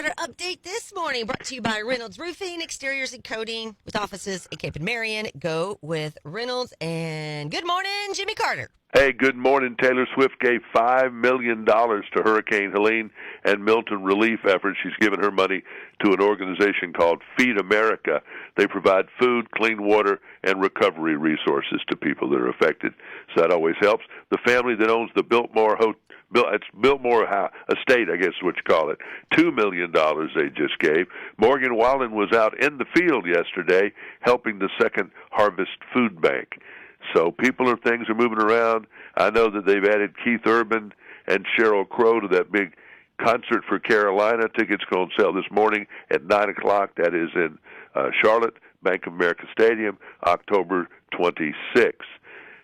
Carter update this morning brought to you by Reynolds Roofing, Exteriors and Coating with offices in Cape and Marion. Go with Reynolds. And good morning, Jimmy Carter. Hey, good morning. Taylor Swift gave $5 million to Hurricane Helene and Milton relief efforts. She's given her money to an organization called Feed America. They provide food, clean water, and recovery resources to people that are affected. So that always helps. The family that owns the Biltmore Estate, I guess is what you call it, $2 million they just gave. Morgan Wallen was out in the field yesterday helping the Second Harvest Food Bank. So things are moving around. I know that they've added Keith Urban and Sheryl Crow to that big concert for Carolina. Tickets go on sale this morning at 9 o'clock. That is in Charlotte, Bank of America Stadium, October 26th.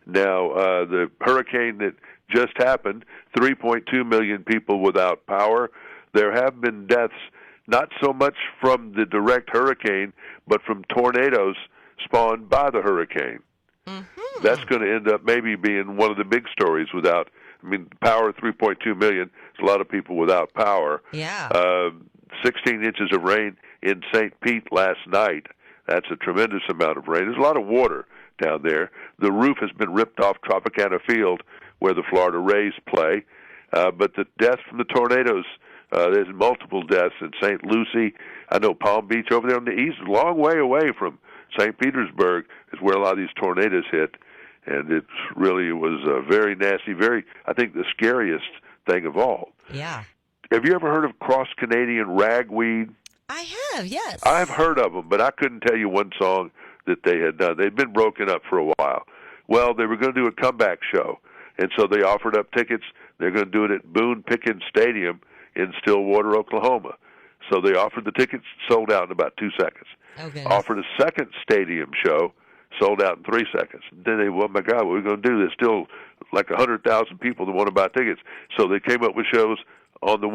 Now, the hurricane that just happened, 3.2 million people without power. There have been deaths, not so much from the direct hurricane, but from tornadoes spawned by the hurricane. Mm-hmm. That's going to end up maybe being one of the big stories power, 3.2 million. There's a lot of people without power. Yeah. 16 inches of rain in St. Pete last night. That's a tremendous amount of rain. There's a lot of water down there. The roof has been ripped off Tropicana Field where the Florida Rays play. But the deaths from the tornadoes, there's multiple deaths in St. Lucie. I know Palm Beach over there on the east, a long way away from St. Petersburg is where a lot of these tornadoes hit. And it was very nasty, I think the scariest thing of all. Yeah. Have you ever heard of cross-Canadian ragweed? I have, yes. I've heard of them, but I couldn't tell you one song that they had done. They'd been broken up for a while. Well, they were going to do a comeback show, and so they offered up tickets. They're going to do it at Boone Pickens Stadium in Stillwater, Oklahoma. So they offered the tickets, sold out in about 2 seconds. Okay. Offered a second stadium show, sold out in 3 seconds. Then they, oh my God, what are we going to do? There's still like 100,000 people that want to buy tickets. So they came up with shows on the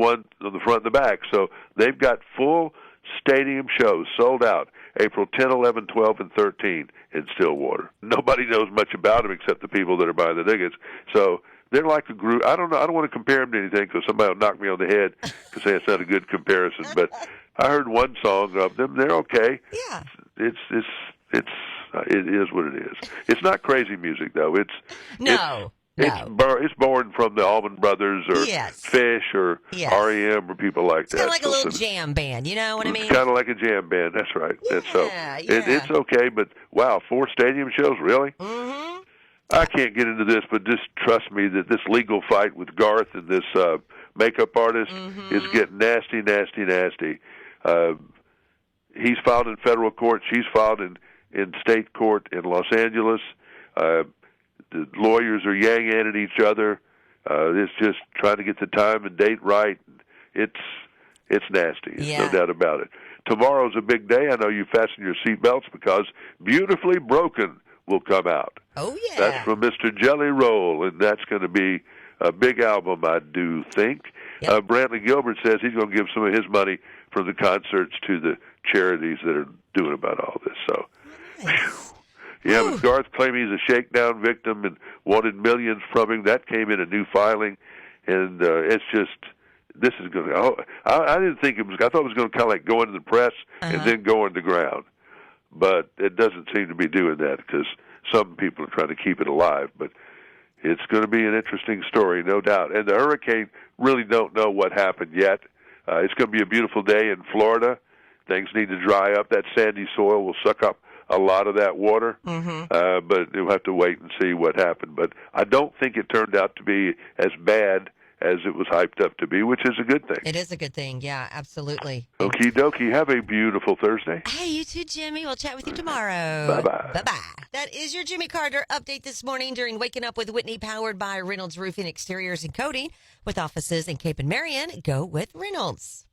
front and the back. So they've got full stadium shows sold out April 10, 11, 12, and 13 in Stillwater. Nobody knows much about them except the people that are buying the tickets. So they're like a group. I don't know. I don't want to compare them to anything because somebody will knock me on the head to say it's not a good comparison. But I heard one song of them. They're okay. Yeah. It is what it is. It's not crazy music though. It's born from the Allman Brothers or Fish or REM or people like that. It's kind of like a little jam band, you know what I mean? It's kind of like a jam band, that's right. Yeah, and so it's okay, but wow, 4 stadium shows, really? Mm-hmm. I can't get into this, but just trust me that this legal fight with Garth and this makeup artist is getting nasty, nasty, nasty. He's filed in federal court. She's filed in state court in Los Angeles. The lawyers are yanging at each other. It's just trying to get the time and date right. It's nasty. There's no doubt about it. Tomorrow's a big day. I know you fasten your seatbelts because Beautifully Broken will come out. Oh, yeah. That's from Mr. Jelly Roll, and that's going to be a big album, I do think. Yep. Brantley Gilbert says he's going to give some of his money from the concerts to the charities that are doing about all this. So, nice. Yeah, but Garth claimed he's a shakedown victim and wanted millions from him. That came in a new filing, and it's just, this is going to, I didn't think it was, I thought it was going to kind of like go into the press and then go underground. But it doesn't seem to be doing that because some people are trying to keep it alive. But it's going to be an interesting story, no doubt. And the hurricane really don't know what happened yet. It's going to be a beautiful day in Florida. Things need to dry up. That sandy soil will suck up a lot of that water. But we'll have to wait and see what happened. But I don't think it turned out to be as bad as it was hyped up to be, which is a good thing. It is a good thing, yeah, absolutely. Okie dokie. Have a beautiful Thursday. Hey, you too, Jimmy. We'll chat with you tomorrow. Bye-bye. Bye-bye. That is your Jimmy Carter update this morning during Waking Up with Whitney, powered by Reynolds Roofing, Exteriors and Coating with offices in Cape and Marion. Go with Reynolds.